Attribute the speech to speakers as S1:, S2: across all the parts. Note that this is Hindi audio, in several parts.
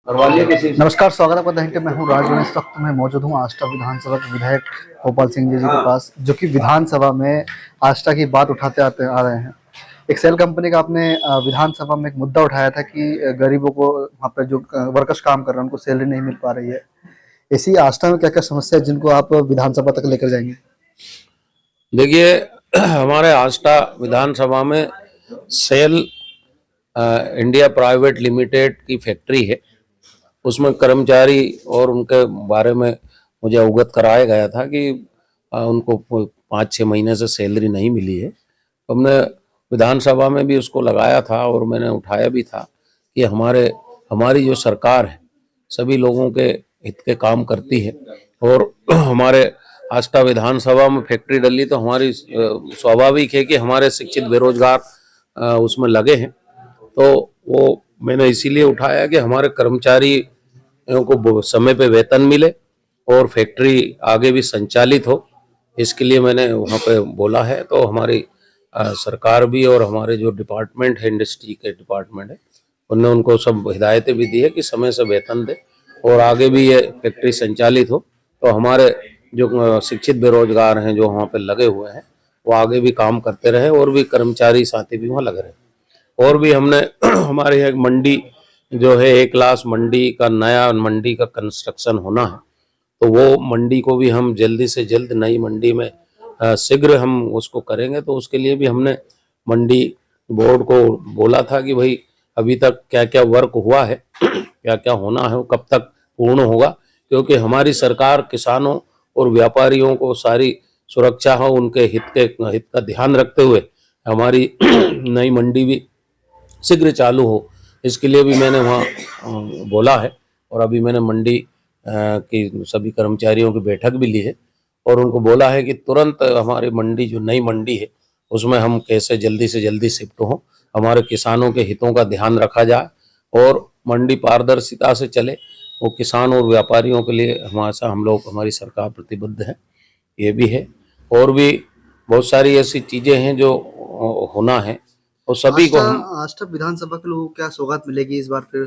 S1: नमस्कार, स्वागत है आपका दैनिक। मैं हूं राजू। इस वक्त मैं मौजूद हूं आष्टा विधानसभा के विधायक गोपाल सिंह जी के पास, जो कि विधानसभा में आष्टा की बात उठाते आते आ रहे हैं। एक सेल कंपनी का आपने विधानसभा में एक मुद्दा उठाया था कि गरीबों को वहाँ पे जो वर्कर्स काम कर रहे हैं उनको सैलरी नहीं मिल पा रही है। इसी आष्टा में क्या क्या समस्या है जिनको आप विधानसभा तक लेकर जाएंगे?
S2: देखिए, हमारे आष्टा विधानसभा में सेल इंडिया प्राइवेट लिमिटेड की फैक्ट्री है। उसमें कर्मचारी और उनके बारे में मुझे अवगत कराया गया था कि उनको 5-6 महीने से सैलरी नहीं मिली है। तो हमने विधानसभा में भी उसको लगाया था और मैंने उठाया भी था कि हमारी जो सरकार है सभी लोगों के हित के काम करती है। और हमारे आष्टा विधानसभा में फैक्ट्री डली तो हमारी स्वाभाविक है कि हमारे शिक्षित बेरोजगार उसमें लगे हैं। तो वो मैंने इसीलिए उठाया कि हमारे कर्मचारी को समय पे वेतन मिले और फैक्ट्री आगे भी संचालित हो, इसके लिए मैंने वहाँ पे बोला है। तो हमारी सरकार भी और हमारे जो डिपार्टमेंट है, इंडस्ट्री के डिपार्टमेंट है, उन्होंने उनको सब हिदायतें भी दी है कि समय से वेतन दे और आगे भी ये फैक्ट्री संचालित हो। तो हमारे जो शिक्षित बेरोजगार हैं जो वहाँ पे लगे हुए हैं वो आगे भी काम करते रहे और भी कर्मचारी साथी भी वहाँ लगे रहे। और भी हमने हमारे एक मंडी जो है, एक क्लास मंडी का नया मंडी का कंस्ट्रक्शन होना है, तो वो मंडी को भी हम जल्दी से जल्द नई मंडी में शीघ्र हम उसको करेंगे। तो उसके लिए भी हमने मंडी बोर्ड को बोला था कि भाई अभी तक क्या क्या वर्क हुआ है, क्या क्या होना है, वो कब तक पूर्ण होगा, क्योंकि हमारी सरकार किसानों और व्यापारियों को सारी सुरक्षा हो, उनके हित का ध्यान रखते हुए हमारी नई मंडी भी शीघ्र चालू हो, इसके लिए भी मैंने वहाँ बोला है। और अभी मैंने मंडी की सभी कर्मचारियों की बैठक भी ली है और उनको बोला है कि तुरंत हमारी मंडी जो नई मंडी है उसमें हम कैसे जल्दी से जल्दी शिफ्ट हों, हमारे किसानों के हितों का ध्यान रखा जाए और मंडी पारदर्शिता से चले। वो किसान और व्यापारियों के लिए हमारी सरकार प्रतिबद्ध है, ये भी है। और भी बहुत सारी ऐसी चीज़ें हैं जो होना है और सभी को
S1: आष्टा विधानसभा के लोगों को क्या सौगात मिलेगी इस बार फिर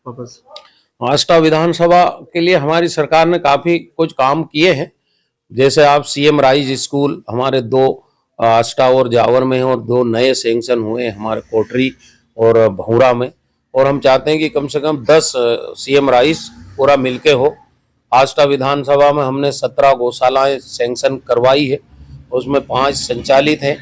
S1: वापस?
S2: आष्टा विधानसभा के लिए हमारी सरकार ने काफ़ी कुछ काम किए हैं। जैसे आप सीएम राइज स्कूल हमारे 2 आष्टा और जावर में हैं और 2 नए सैंक्शन हुए हैं हमारे कोटरी और भौरा में। और हम चाहते हैं कि कम से कम 10 सीएम राइज पूरा मिलके हो। आष्टा विधानसभा में हमने 17 गौशालाएं सैंक्शन करवाई है, उसमें 5 संचालित हैं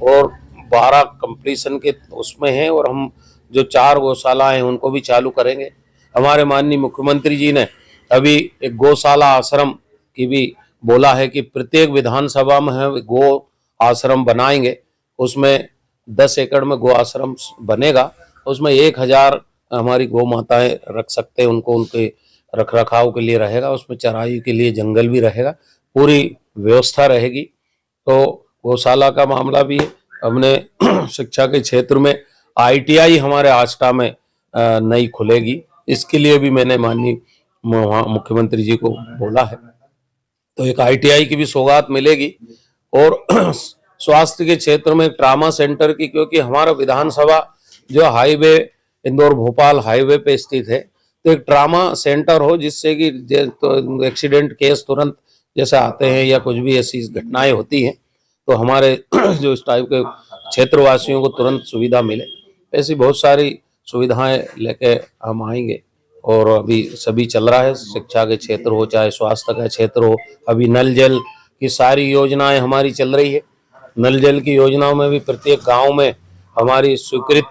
S2: और 12 कंप्लीशन के उसमें हैं और हम जो 4 गौशालाएं हैं उनको भी चालू करेंगे। हमारे माननीय मुख्यमंत्री जी ने अभी एक गौशाला आश्रम की भी बोला है कि प्रत्येक विधानसभा में हम गो आश्रम बनाएंगे। उसमें 10 एकड़ में गो आश्रम बनेगा, उसमें 1000 हमारी गौ माताएं रख सकते हैं, उनको उनके रख रखाव के लिए रहेगा, उसमें चराई के लिए जंगल भी रहेगा, पूरी व्यवस्था रहेगी। तो गौशाला का मामला भी हमने शिक्षा के क्षेत्र में ITI हमारे आष्टा में नई खुलेगी, इसके लिए भी मैंने माननीय मुख्यमंत्री जी को बोला है। तो एक ITI की भी सौगात मिलेगी। और स्वास्थ्य के क्षेत्र में ट्रामा सेंटर की, क्योंकि हमारा विधानसभा जो हाईवे इंदौर भोपाल हाईवे पे स्थित है, तो एक ट्रामा सेंटर हो जिससे कि तो एक्सीडेंट केस तुरंत जैसे आते हैं या कुछ भी ऐसी घटनाएं होती हैं तो हमारे जो इस टाइप के क्षेत्रवासियों को तुरंत सुविधा मिले, ऐसी बहुत सारी सुविधाएं लेके हम आएंगे। और अभी सभी चल रहा है, शिक्षा के क्षेत्र हो चाहे स्वास्थ्य का क्षेत्र हो, अभी नल जल की सारी योजनाएं हमारी चल रही है। नल जल की योजनाओं में भी प्रत्येक गांव में हमारी स्वीकृत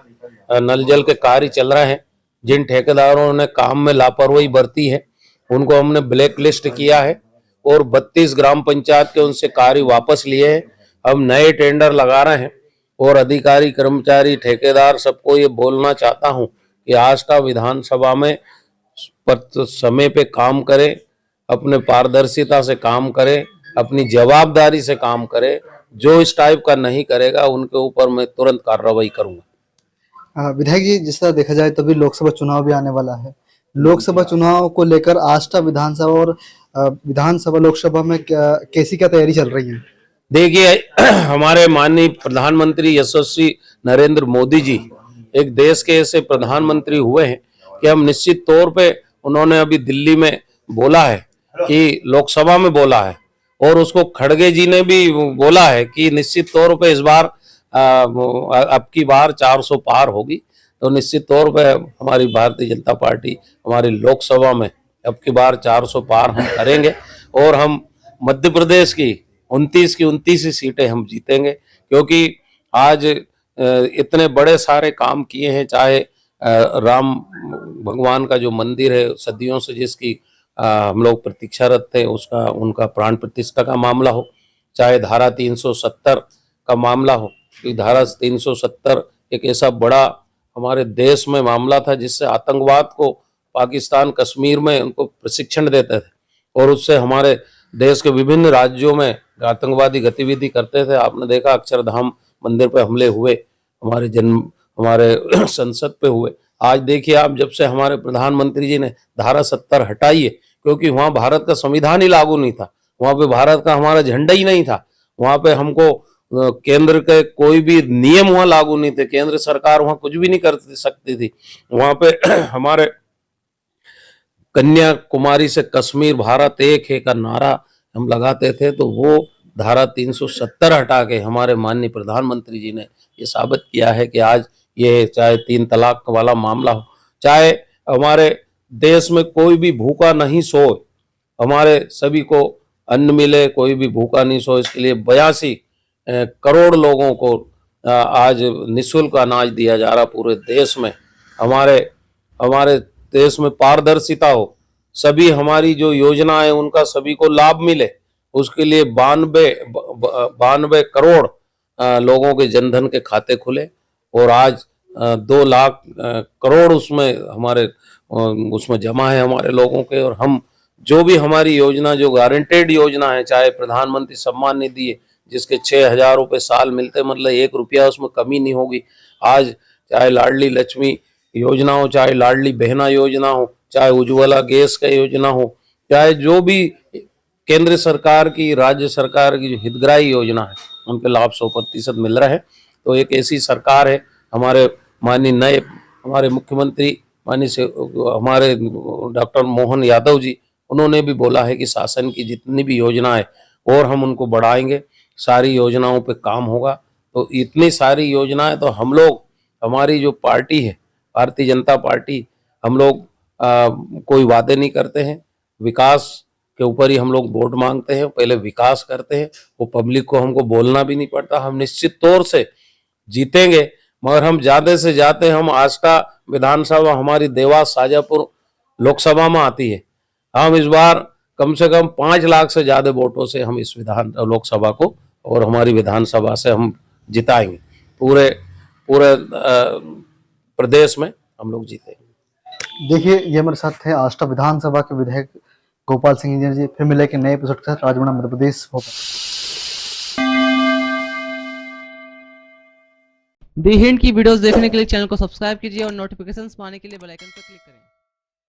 S2: नल जल के कार्य चल रहे हैं। जिन ठेकेदारों ने काम में लापरवाही बरती है उनको हमने ब्लैक लिस्ट किया है और 32 ग्राम पंचायत के उनसे कार्य वापस लिए हैं। हम नए टेंडर लगा रहे हैं और अधिकारी कर्मचारी ठेकेदार सबको ये बोलना चाहता हूं कि आष्टा विधानसभा में समय पे काम करें, अपने पारदर्शिता से काम करें, अपनी जवाबदारी से काम करें। जो इस टाइप का नहीं करेगा उनके ऊपर मैं तुरंत कार्रवाई करूंगा।
S1: विधायक जी, जिस तरह देखा जाए तो भी लोकसभा चुनाव भी आने वाला है। लोकसभा चुनाव को लेकर आष्टा विधानसभा और विधानसभा लोकसभा में कैसी क्या तैयारी चल रही है?
S2: देखिए, हमारे माननीय प्रधानमंत्री यशस्वी नरेंद्र मोदी जी एक देश के ऐसे प्रधानमंत्री हुए हैं कि हम निश्चित तौर पे, उन्होंने अभी दिल्ली में बोला है कि लोकसभा में बोला है, और उसको खड़गे जी ने भी बोला है कि निश्चित तौर पे इस बार अब की बार 400 पार होगी। तो निश्चित तौर पे हमारी भारतीय जनता पार्टी हमारी लोकसभा में अब की बार 400 पार हम करेंगे, और हम मध्य प्रदेश की 29 ही सीटें हम जीतेंगे, क्योंकि आज इतने बड़े सारे काम किए हैं। चाहे राम भगवान का जो मंदिर है, सदियों से जिसकी हम लोग प्रतीक्षारत थे, उसका उनका प्राण प्रतिष्ठा का मामला हो, चाहे धारा 370 का मामला हो, कि धारा 370 एक ऐसा बड़ा हमारे देश में मामला था जिससे आतंकवाद को पाकिस्तान कश्मीर में उनको प्रशिक्षण देते थे, और उससे हमारे देश के विभिन्न राज्यों में आतंकवादी गतिविधि करते थे। आपने देखा अक्षरधाम मंदिर पे हमले हुए, हमारे संसद पे हुए। आज देखिए आप, जब से हमारे प्रधानमंत्री जी ने धारा 70 हटाई है, क्योंकि वहां भारत का संविधान ही लागू नहीं था, वहां पे भारत का हमारा झंडा ही नहीं था, वहां पे हमको केंद्र के कोई भी नियम वहां लागू नहीं थे, केंद्र सरकार वहां कुछ भी नहीं कर सकती थी। वहां पे हमारे कन्याकुमारी से कश्मीर भारत एक है का नारा हम लगाते थे, तो वो धारा 370 हटा के हमारे माननीय प्रधानमंत्री जी ने ये साबित किया है कि आज ये चाहे 3 तलाक वाला मामला हो, चाहे हमारे देश में कोई भी भूखा नहीं सोए, हमारे सभी को अन्न मिले, कोई भी भूखा नहीं सोए, इसके लिए 82 करोड़ लोगों को आज निःशुल्क अनाज दिया जा रहा पूरे देश में। हमारे देश में पारदर्शिता हो, सभी हमारी जो योजना है उनका सभी को लाभ मिले, उसके लिए 92 करोड़ लोगों के जनधन के खाते खुले, और आज 2 लाख करोड़ उसमें जमा है हमारे लोगों के। और हम जो भी हमारी योजना, जो गारंटेड योजना है, चाहे प्रधानमंत्री सम्मान निधि है जिसके 6,000 रुपये साल मिलते, मतलब 1 रुपया उसमें कमी नहीं होगी। आज चाहे लाडली लक्ष्मी योजना हो, चाहे लाडली बहना योजना हो, चाहे उज्ज्वला गैस का योजना हो, चाहे जो भी केंद्र सरकार की, राज्य सरकार की जो हितग्राही योजना है, उनके लाभ 100% मिल रहा है। तो एक ऐसी सरकार है, हमारे माननीय नए हमारे मुख्यमंत्री हमारे डॉक्टर मोहन यादव जी, उन्होंने भी बोला है कि शासन की जितनी भी योजना है और हम उनको बढ़ाएंगे, सारी योजनाओं पे काम होगा। तो इतनी सारी योजनाएं, तो हम लोग, हमारी जो पार्टी है भारतीय जनता पार्टी, हम लोग कोई वादे नहीं करते हैं, विकास के ऊपर ही हम लोग वोट मांगते हैं, पहले विकास करते हैं, वो पब्लिक को हमको बोलना भी नहीं पड़ता। हम निश्चित तौर से जीतेंगे, मगर हम ज्यादा से ज्यादा, हम आस्था विधानसभा हमारी देवास शाजापुर लोकसभा में आती है, हम इस बार कम से कम 5 लाख से ज्यादा वोटों से हम इस लोकसभा को और हमारी विधानसभा से हम जिताएंगे। पूरे प्रदेश में हम लोग जीतेंगे।
S1: देखिए, ये हमारे साथ थे आष्टा विधानसभा के विधायक गोपाल सिंह इंजीनियर जी। फिर मिलेंगे नए एपिसोड के साथ। राजमना मध्य प्रदेश, भोपाल।
S3: दी हिंट की वीडियोस देखने के लिए चैनल को सब्सक्राइब कीजिए और नोटिफिकेशंस पाने के लिए बेल आइकन पर क्लिक करें।